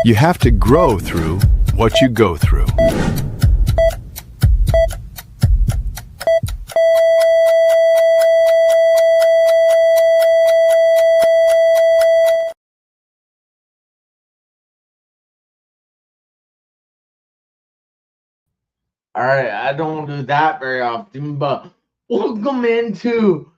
You have to grow through what you go through. All right, I don't do that very often, but welcome into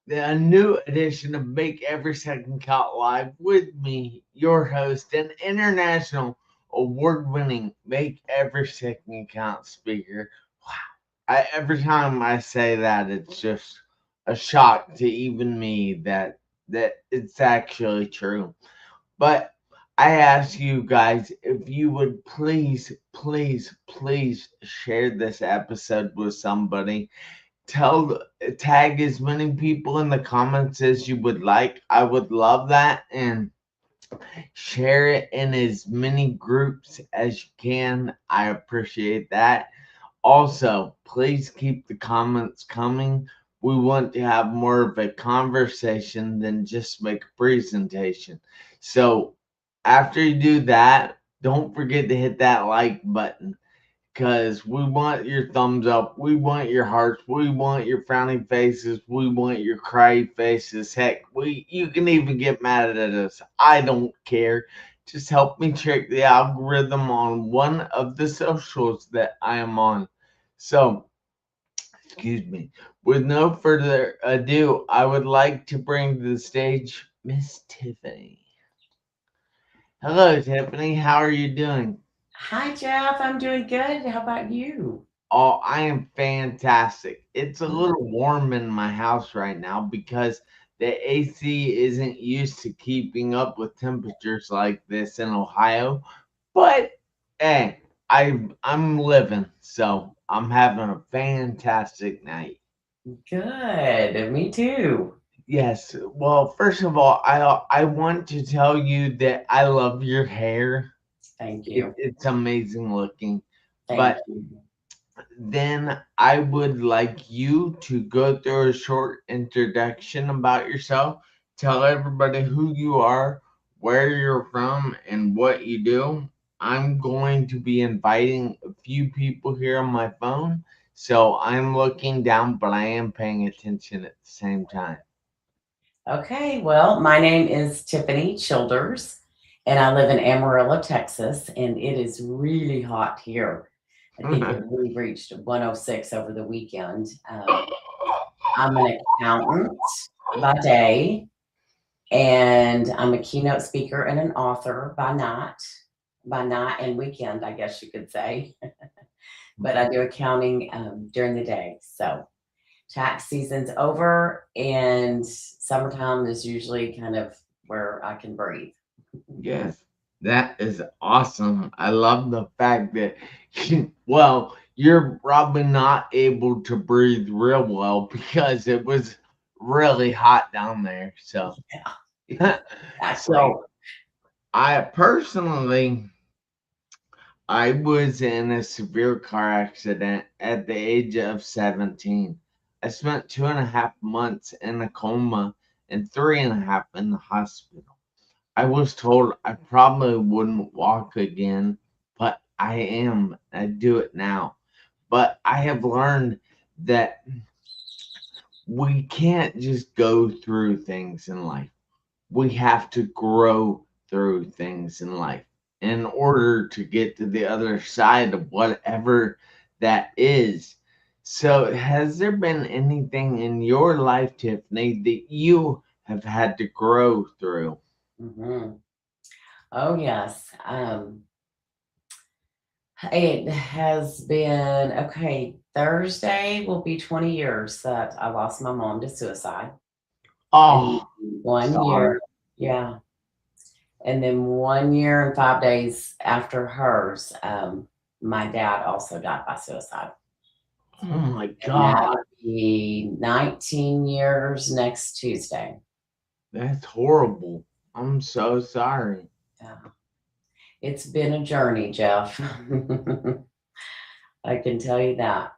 a new edition of Make Every Second Count Live with me, your host and international award-winning Make Every Second Count speaker. Wow, every time I say that, it's just a shock to even me that it's actually true. But I ask you guys if you would please share this episode with somebody. Tag as many people in the comments as you would like. I would love that, and share it in as many groups as you can. I appreciate that. Also, please keep the comments coming. We want to have more of a conversation than just make a presentation. So, after you do that, don't forget to hit that like button because we want your thumbs up. We want your hearts. We want your frowning faces. We want your cry faces. Heck, you can even get mad at us. I don't care. Just help me trick the algorithm on one of the socials that I am on. So, excuse me. With no further ado, I would like to bring to the stage Miss Tiffany. Hello, Tiffany. How are you doing? Hi, Jeff. I'm doing good. How about you? Oh, I am fantastic. It's a Mm. little warm in my house right now because the AC isn't used to keeping up with temperatures like this in Ohio. But hey, I'm living, so I'm having a fantastic night. Good. Me too. Yes. Well, first of all, I want to tell you that I love your hair. Thank you. It's amazing looking. Thank But you. then I would like you to go through a short introduction about yourself. Tell everybody who you are, where you're from, and what you do. I'm going to be inviting a few people here on my phone, so I'm looking down, but I am paying attention at the same time. Okay. Well, my name is Tiffany Childers, and I live in Amarillo, Texas, and it is really hot here. I think we reached 106 over the weekend. I'm an accountant by day, and I'm a keynote speaker and an author by night. By night and weekend, I guess you could say. But I do accounting during the day. So tax season's over, and summertime is usually kind of where I can breathe. Yes, that is awesome. I love the fact that, well, you're probably not able to breathe real well because it was really hot down there. So, Yeah, exactly. so I personally, I was in a severe car accident at the age of 17. I spent 2.5 months in a coma and 3.5 in the hospital. I was told I probably wouldn't walk again, but I am. I do it now. But I have learned that we can't just go through things in life. We have to grow through things in life in order to get to the other side of whatever that is. So, has there been anything in your life, Tiffany, that you have had to grow through? Hmm. Oh, yes. It has been okay. Thursday will be 20 years that I lost my mom to suicide. And Oh, 1 year, sorry. yeah. And then 1 year and 5 days after hers, my dad also died by suicide. Oh my And that God, would be 19 years next Tuesday. that's horrible. I'm so sorry. Yeah. It's been a journey, Jeff. I can tell you that.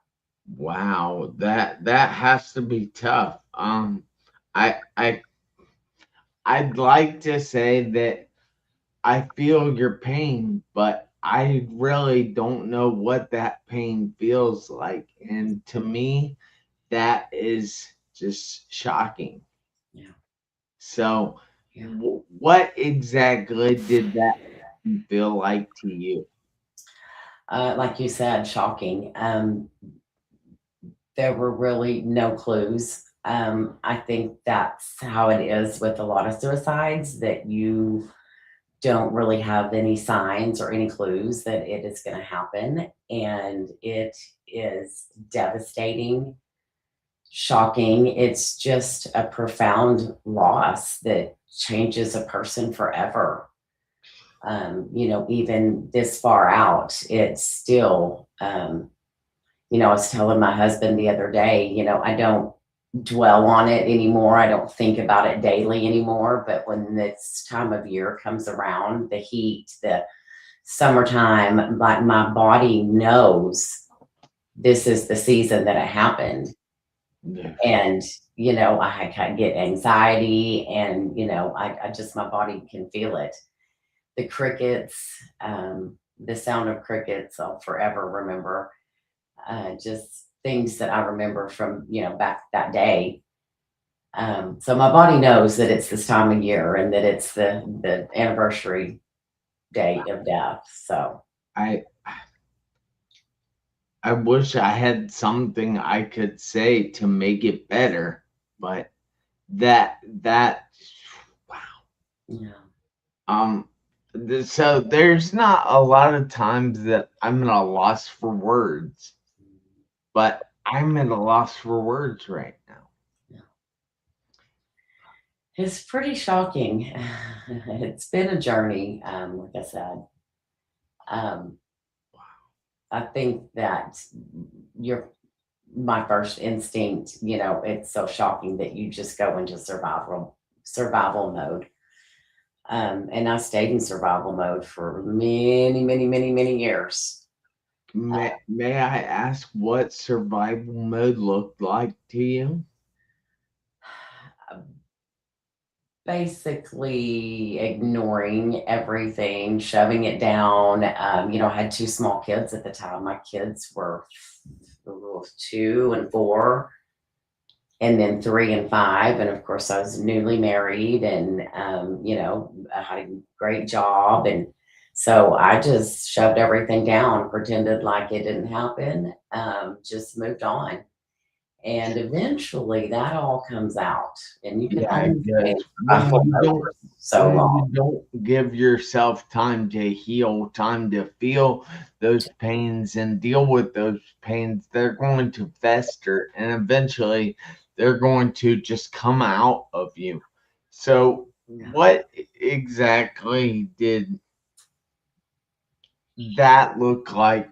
Wow, that has to be tough. I I'd like to say that I feel your pain, but I really don't know what that pain feels like. And to me, that is just shocking. Yeah. So, Yeah. what exactly did that feel like to you? Like you said, shocking. There were really no clues. I think that's how it is with a lot of suicides, that you don't really have any signs or any clues that it is going to happen. And it is devastating, shocking. It's just a profound loss that changes a person forever. Even this far out, it's still, I was telling my husband the other day, I don't dwell on it anymore. I don't think about it daily anymore. But when this time of year comes around, the heat, the summertime, like my body knows this is the season that it happened. Yeah. And, I get anxiety and, I just, my body can feel it. The crickets, the sound of crickets, I'll forever remember. Just things that I remember from, back that day. So my body knows that it's this time of year and that it's the anniversary date of death. So I I wish I had something I could say to make it better, but that wow. yeah, Um so there's not a lot of times that I'm at a loss for words, but I'm at a loss for words right now. yeah. It's pretty shocking. It's been a journey, like I said. Um, I think that your my first instinct, it's so shocking that you just go into survival mode. And I stayed in survival mode for many, many, many, many years. May I ask what survival mode looked like to you? Basically ignoring everything, shoving it down. I had two small kids at the time. My kids were 2 and 4, and then 3 and 5. And of course, I was newly married, and I had a great job, and so I just shoved everything down, pretended like it didn't happen, just moved on. And eventually, that all comes out, and you can Yeah, only it stay in does. survival mode for so When long. you don't give yourself time to heal, time to feel those pains and deal with those pains, they're going to fester and eventually they're going to just come out of you. So, Yeah. what exactly did that look like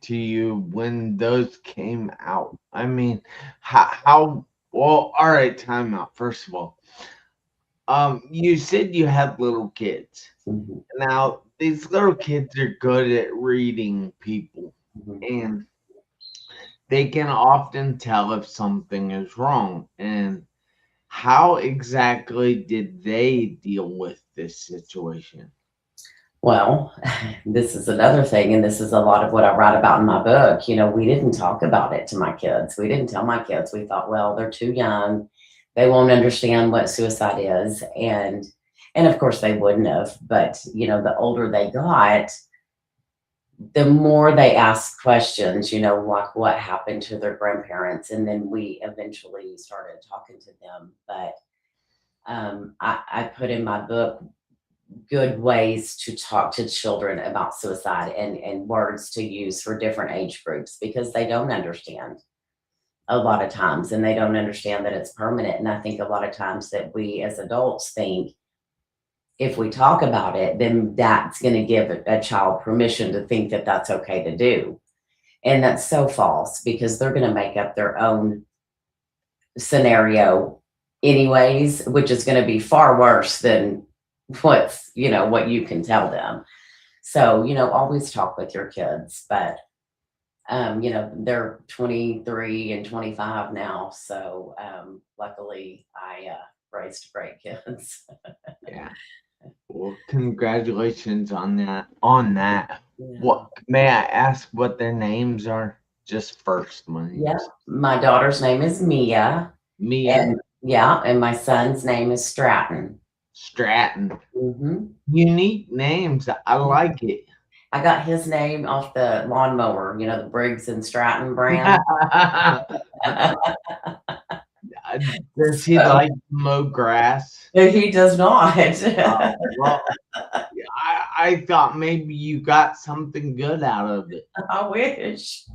to you when those came out? I mean, well, all right, time out. First of all, you said you had little kids. Mhm, Now, these little kids are good at reading people, mhm. and they can often tell if something is wrong. And how exactly did they deal with this situation? Well, this is another thing, and this is a lot of what I write about in my book. We didn't talk about it to my kids. We didn't tell my kids. We thought, well, they're too young. They won't understand what suicide is. And of course they wouldn't have, but the older they got, the more they asked questions, like what happened to their grandparents. And then we eventually started talking to them. But I put in my book good ways to talk to children about suicide, and words to use for different age groups, because they don't understand a lot of times, and they don't understand that it's permanent. And I think a lot of times that we as adults think if we talk about it, then that's going to give a child permission to think that that's okay to do. And that's so false, because they're going to make up their own scenario anyways, which is going to be far worse than what you can tell them. So, always talk with your kids. But they're 23 and 25 now, so luckily I raised great kids. Yeah. Well, congratulations on that. On that. Yeah. What may I ask what their names are? Just first Yeah. names. My daughter's name is Mia. Mia And yeah, and my son's name is Stratton. Stratton. Hmm. Unique names. I like it. I got his name off the lawnmower, the Briggs and Stratton brand. Does he So, like to mow grass? he does not. Well, I thought maybe you got something good out of it. I wish.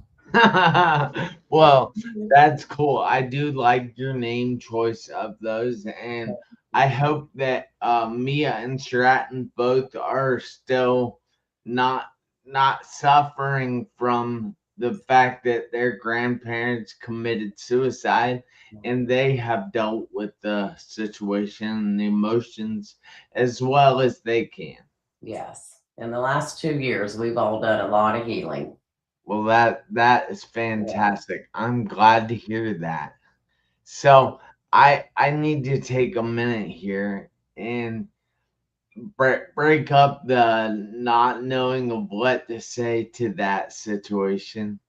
Well, that's cool. I do like your name choice of those, and I hope that Mia and Stratton both are still not not suffering from the fact that their grandparents committed suicide, and they have dealt with the situation and the emotions as well as they can. Yes. In the last 2 years, we've all done a lot of healing. Well, that is fantastic. I'm glad to hear that. So I need to take a minute here and break up the not knowing of what to say to that situation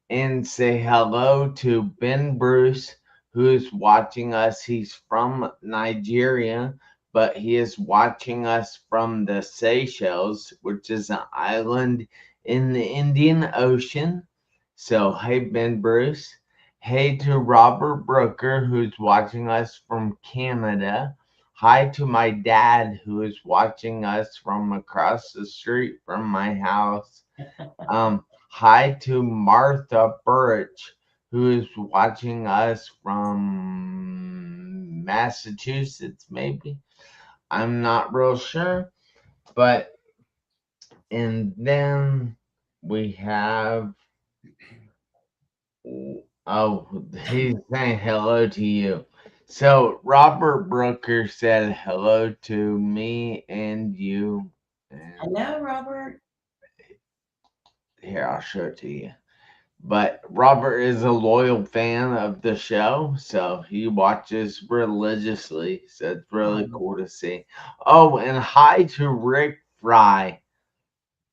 and say hello to Ben Bruce, who's watching us. He's from Nigeria, but he is watching us from the Seychelles, which is an island in the Indian Ocean. So, hey, Ben Bruce. Hey to Robert Brooker, who's watching us from Canada. Hi to my dad, who is watching us from across the street from my house. Hi to Martha Birch, who is watching us from Massachusetts, maybe. I'm not real sure. But, and then we have, oh, he's saying hello to you. So, Robert Brooker said hello to me and you. And Hello, Robert. here, I'll show it to you. But Robert is a loyal fan of the show, so he watches religiously. So it's really cool to see. Oh, and hi to Rick Fry.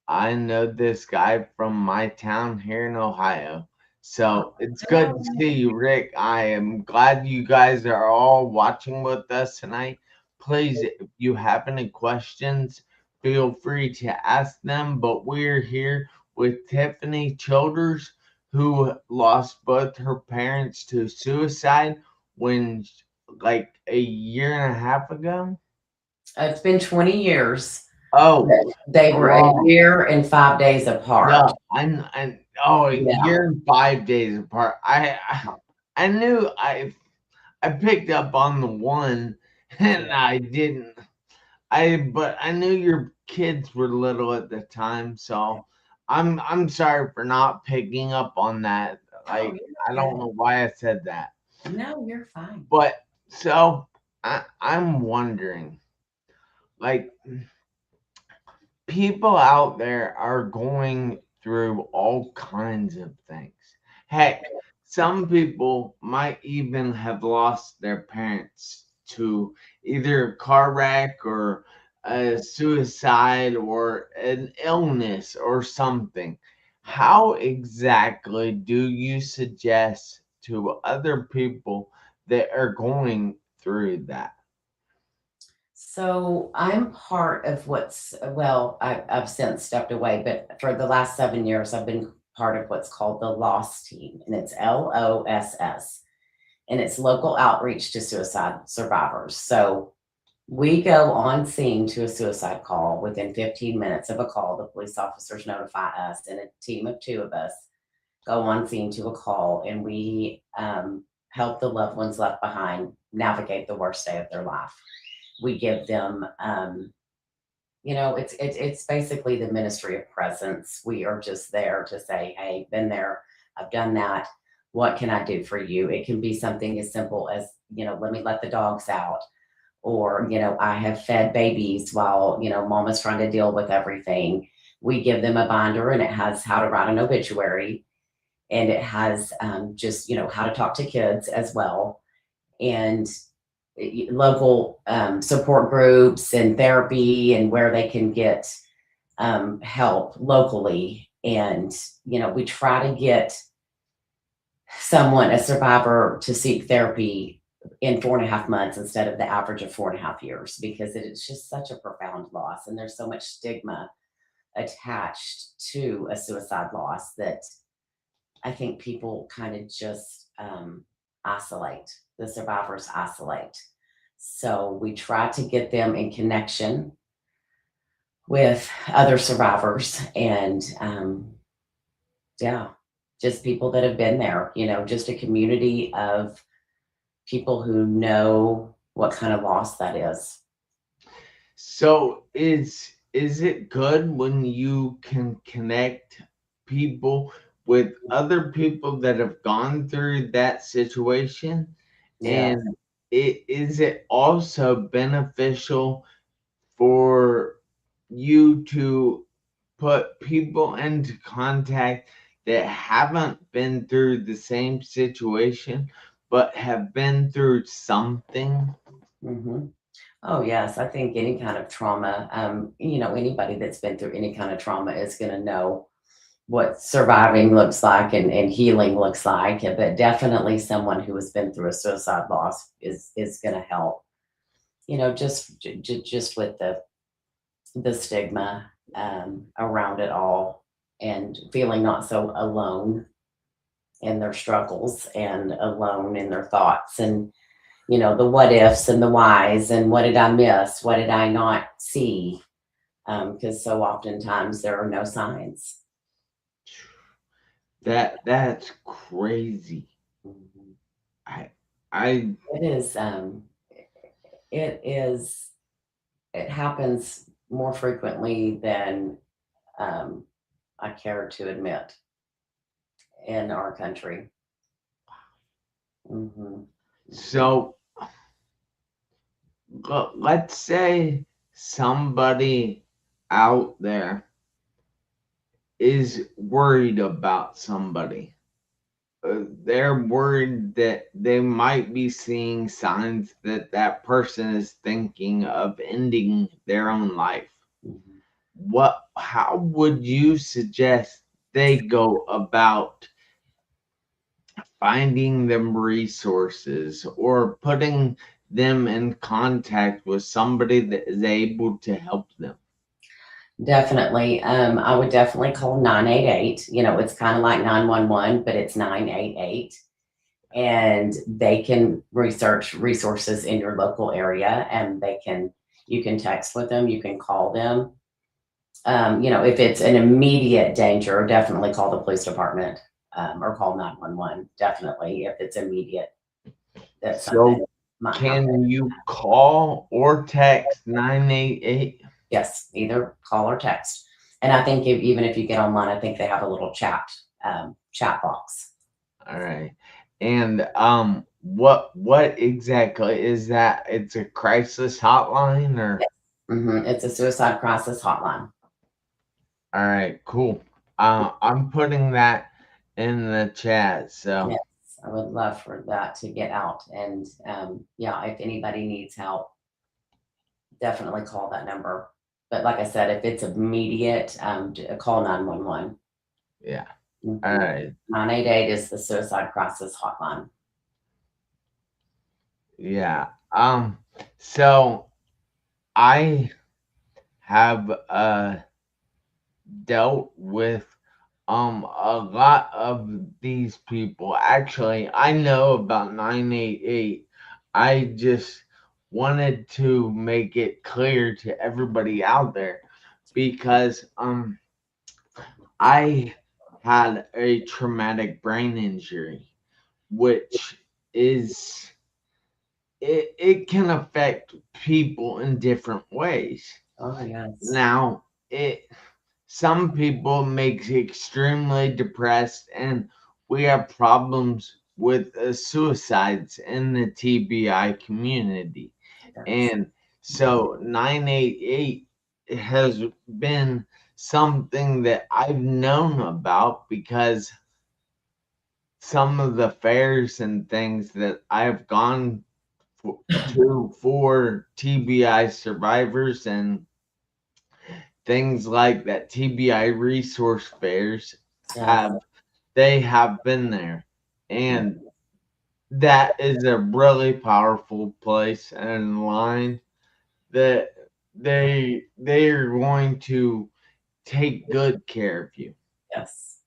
I know this guy from my town here in Ohio. So it's good to see you, Rick. I am glad you guys are all watching with us tonight. Please, if you have any questions, feel free to ask them. But we're here with Tiffaney Childers, who lost both her parents to suicide when, like, a year and a half ago. It's been 20 years. Oh, They were a wow. year and 5 days apart. No, I'm oh, a Yeah. year and 5 days apart. I knew I picked up on the one and I didn't. But I knew your kids were little at the time, so I'm sorry for not picking up on that. Like, I don't know why I said that. No, you're fine. But so I'm wondering, like, people out there are going through all kinds of things. Heck, some people might even have lost their parents to either a car wreck or a suicide or an illness or something. How exactly do you suggest to other people that are going through that? So I'm part of I've since stepped away, but for the last 7 years, I've been part of what's called the LOSS team, and it's LOSS, and it's local outreach to suicide survivors. So we go on scene to a suicide call. Within 15 minutes of a call, the police officers notify us, and a team of two of us go on scene to a call, and we help the loved ones left behind navigate the worst day of their life. We give them, it's basically the ministry of presence. We are just there to say, hey, been there, I've done that. What can I do for you? It can be something as simple as, let me let the dogs out. Or, I have fed babies while, mama's trying to deal with everything. We give them a binder and it has how to write an obituary, and it has just, how to talk to kids as well. And local support groups and therapy, and where they can get help locally. And, we try to get someone, a survivor, to seek therapy in 4.5 months instead of the average of 4.5 years, because it's just such a profound loss. And there's so much stigma attached to a suicide loss that I think people kind of just isolate, the survivors isolate. So we try to get them in connection with other survivors, and yeah, just people that have been there, just a community of people who know what kind of loss that is. So is it good when you can connect people with other people that have gone through that situation? Yeah. And is it also beneficial for you to put people into contact that haven't been through the same situation but have been through something? hmm Oh, yes. I think any kind of trauma, anybody that's been through any kind of trauma is going to know what surviving looks like, and healing looks like. But definitely someone who has been through a suicide loss is going to help, just with the stigma around it all, and feeling not so alone in their struggles and alone in their thoughts, and the what ifs and the whys, and what did I miss? What did I not see? Because so oftentimes there are no signs. That's crazy. Mhm. I I It is, it is, it happens more frequently than um, I care to admit in our country. hmm so let's say somebody out there is worried about somebody. They're worried that they might be seeing signs that that person is thinking of ending their own life. hmm How would you suggest they go about finding them resources or putting them in contact with somebody that is able to help them? Definitely. I would definitely call 988. It's kind of like 911, but it's 988. And they can research resources in your local area, and you can text with them, you can call them. If it's an immediate danger, definitely call the police department, or call 911. Definitely, if it's immediate, that something So, might happen. can you call or text 988? Yes, either call or text. And I think even if you get online, I think they have a little chat box. All right. And what exactly is that? It's a crisis hotline or? It's a suicide crisis hotline. All right, cool. I'm putting that in the chat. So, Yes, I would love for that to get out. And yeah, if anybody needs help, definitely call that number. But like I said, if it's immediate, call 911. yeah. All right. 988 is the suicide crisis hotline. Yeah. So I have dealt with a lot of these people. Actually, I know about 988. I just wanted to make it clear to everybody out there because I had a traumatic brain injury, which is it can affect people in different ways. Oh, yes. Now, it some people makes extremely depressed, and we have problems with suicides in the TBI community. Yes. And so 988 has been something that I've known about because some of the fairs and things that I've gone for TBI survivors and things like that. TBI resource fairs Yes. have been there, and that is a really powerful place and line that they are going to take good care of you. Yes.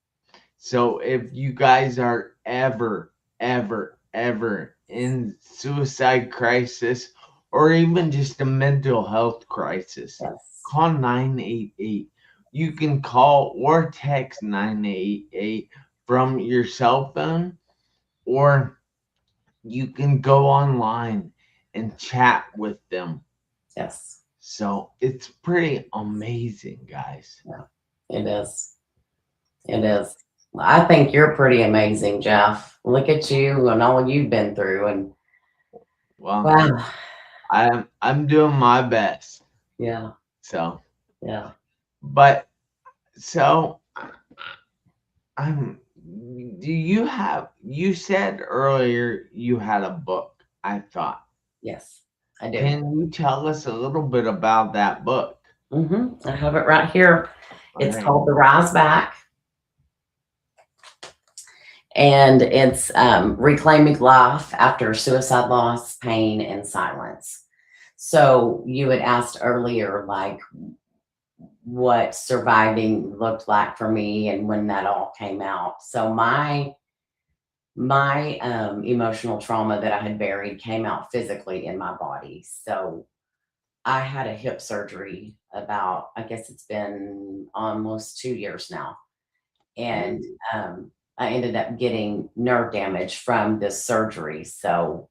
So if you guys are ever in suicide crisis or even just a mental health crisis, Yes. call 988. You can call or text 988 from your cell phone, or you can go online and chat with them. Yes. So it's pretty amazing, guys. It is. It is. I think you're pretty amazing, Jeff. Look at you and all you've been through. And Well, wow. I'm doing my best. Yeah. So, Yeah. but so do you said earlier you had a book, I thought. Yes, I do. Can you tell us a little bit about that book? I have it right here. It's Alright. called The Rise Back. And it's reclaiming life after suicide, loss, pain, and silence. So you had asked earlier, like, what surviving looked like for me and when that all came out. So my emotional trauma that I had buried came out physically in my body. So I had a hip surgery about, I guess it's been almost 2 years now. And I ended up getting nerve damage from this surgery. So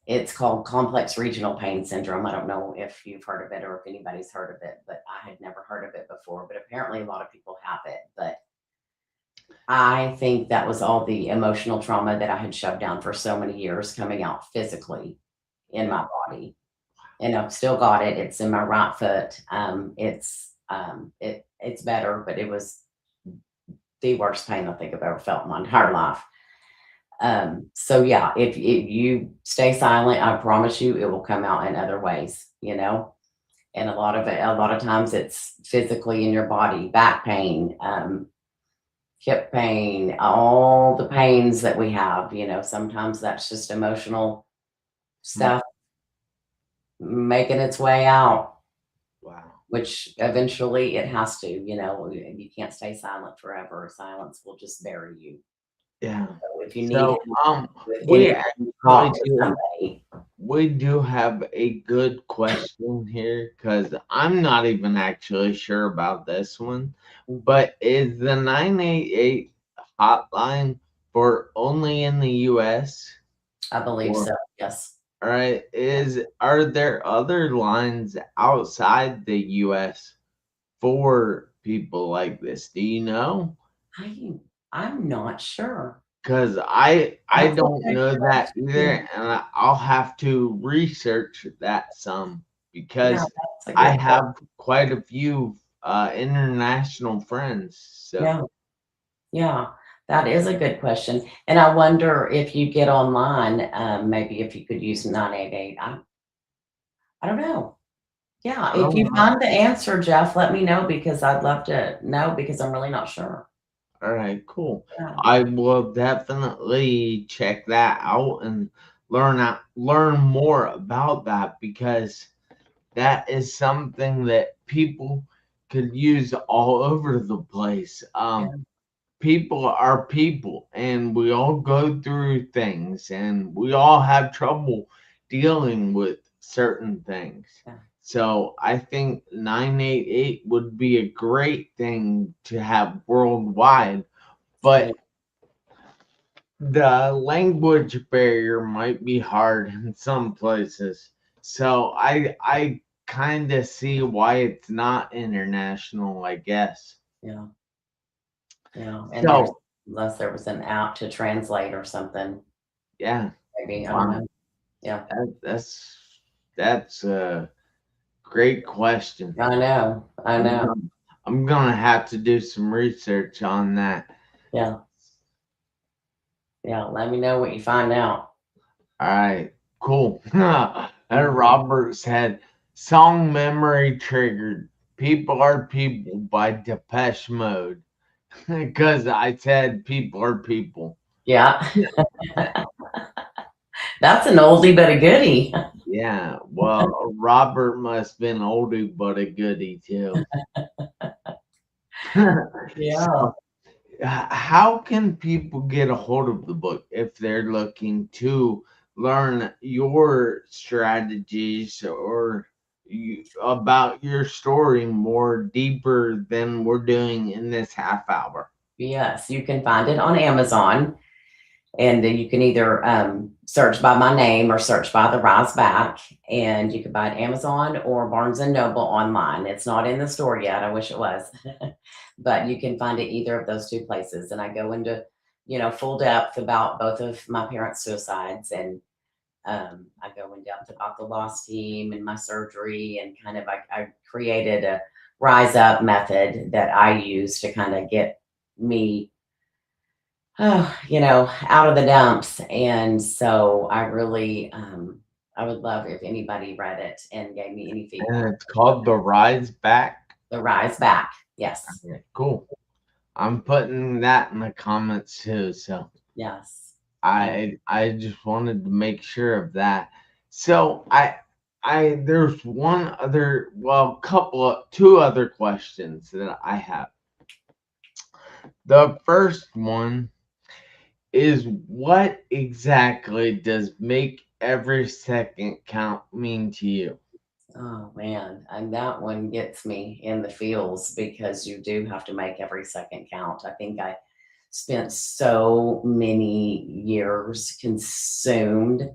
it's called complex regional pain syndrome. I don't know if you've heard of it or if anybody's heard of it, but I had never heard of it before. But apparently a lot of people have it. But I think that was all the emotional trauma that I had shoved down for so many years coming out physically in my body. And I've still got it. It's in my right foot. It's better, but it was the worst pain I think I've ever felt in my entire life. So yeah, if you stay silent, I promise you it will come out in other ways, and a lot of times it's physically in your body, back pain, hip pain, all the pains that we have, sometimes that's just emotional stuff making its way out, Wow. which eventually it has to, you can't stay silent forever. Silence will just bury you. Yeah. So if you need So help with we anything, talk to actually somebody. we do have a good question here because I'm not even actually sure about this one. But is the 988 hotline for only in the US? I believe Or, so. Yes. all right, are there other lines outside the US for people like this? Do you know? I'm not sure. Because I That's a don't good know that either, question. and I'll have to research that some Yeah, because that's a I good question. have quite a few international friends. So Yeah. Yeah. That is a good question. And I wonder if you get online, maybe if you could use 988. I don't know. Yeah. If you oh, find the answer, Jeff, let me know because I'd love to know because I'm really not sure. all right, cool. Yeah. I will definitely check that out and learn more about that because that is something that people could use all over the place. Yeah. People are people and we all go through things and we all have trouble dealing with certain things. Yeah. So I think 988 would be a great thing to have worldwide, but the language barrier might be hard in some places. So I kind of see why it's not international, I guess. Yeah. Yeah. And So unless there was an app to translate or something, yeah, maybe, I don't wow. know. Yeah. That's a great question. I know. I I'm know. gonna, I'm gonna have to do some research on that. Yeah. Yeah. Let me know what you find out. All right. cool. And Robert said, song memory triggered. People Are People by Depeche Mode. Because I said people are people. Yeah. That's an oldie but a goodie. Yeah, well, Robert must have been oldie but a goodie too. Yeah. So, how can people get a hold of the book if they're looking to learn your strategies or about your story more deeper than we're doing in this half hour? Yes, you can find it on Amazon. And then you can either search by my name or search by The Rise Back. And you can buy it Amazon or Barnes and Noble online. It's not in the store yet. I wish it was. But you can find it either of those two places. And I go into, full depth about both of my parents' suicides. And I go in depth about the loss team and my surgery. And kind of, I created a rise up method that I use to kind of get me out of the dumps. And so I really, I would love if anybody read it and gave me any And feedback. it's called The Rise Back. The Rise Back. Yes. Okay, cool. I'm putting that in the comments too. So Yes. I just wanted to make sure of that. So there's one other, well, two other questions that I have. The first one is, what exactly does make every second count mean to you? Oh man. And that one gets me in the feels because you do have to make every second count. I think I spent so many years consumed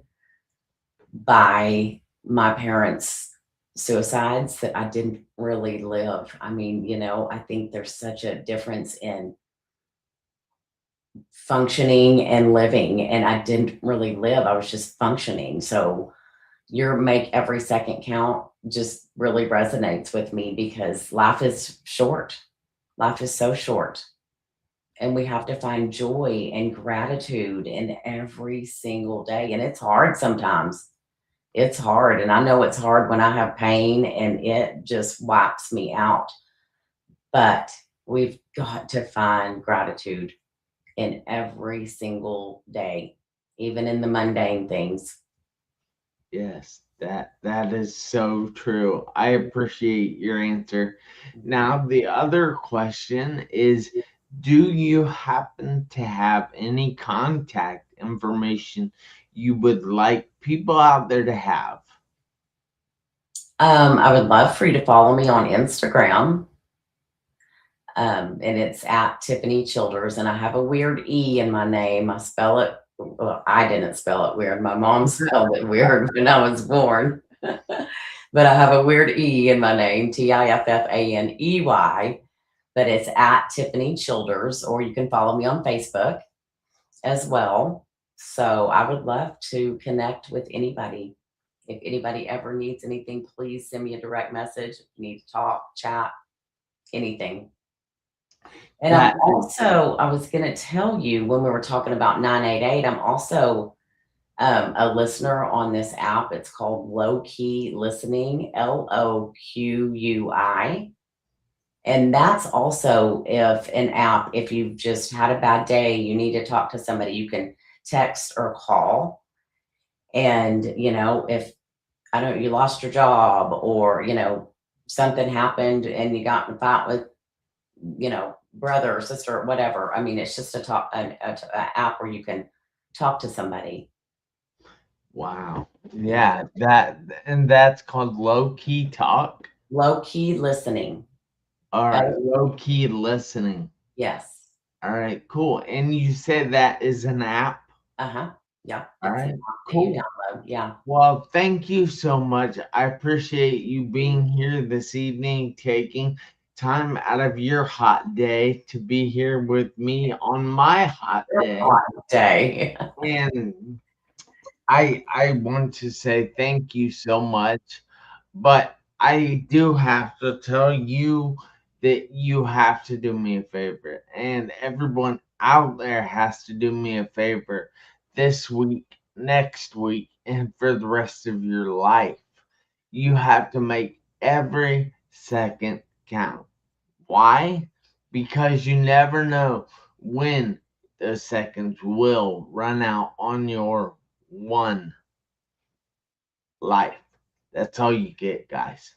by my parents' suicides that I didn't really live. I mean, I think there's such a difference in functioning and living, and I didn't really live. I was just functioning. So your make every second count just really resonates with me because life is short. Life is so short. And we have to find joy and gratitude in every single day. And it's hard sometimes. It's hard. And I know it's hard when I have pain and it just wipes me out. But we've got to find gratitude in every single day, even in the mundane things. Yes, that is so true. I appreciate your answer. Now, the other question is, do you happen to have any contact information you would like people out there to have? I would love for you to follow me on Instagram. And it's at Tiffaney Childers. And I have a weird E in my name. I spell it, well, I didn't spell it weird. My mom spelled it weird when I was born. But I have a weird E in my name, Tifffaney. But it's at Tiffaney Childers, or you can follow me on Facebook as well. So I would love to connect with anybody. If anybody ever needs anything, please send me a direct message. If you need to talk, chat, anything. And That I was going to tell you when we were talking about 988, I'm also a listener on this app. It's called Low Key Listening, LOQUI. And that's also if you've just had a bad day, you need to talk to somebody, you can text or call. And, if you lost your job or, something happened and you got in a fight with, brother or sister or whatever. I mean, it's just an app where you can talk to somebody. Wow. Yeah, that's called low key talk. Low key listening. All right, low key listening. Yes. All right, cool. And you said that is an app? Uh-huh. Yeah. All It's right, an app that cool. you download. Yeah. Well, thank you so much. I appreciate you being here this evening, taking time out of your hot day to be here with me on my hot day. Day. And I want to say thank you so much, but I do have to tell you that you have to do me a favor, and everyone out there has to do me a favor this week, next week, and for the rest of your life. You have to make every second count. Why? Because you never know when those seconds will run out on your one life. That's all you get, guys.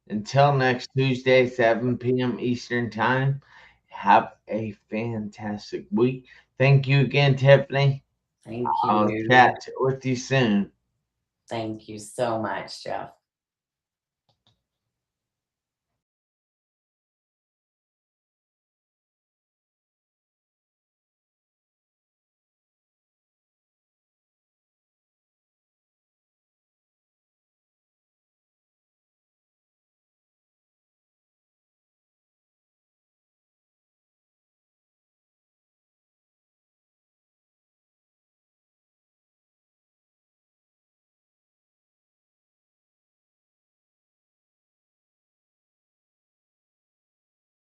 Until next Tuesday, 7 p.m. Eastern Time, have a fantastic week. Thank you again, Tiffany. Thank I'll you. chat with you soon. Thank you so much, Jeff.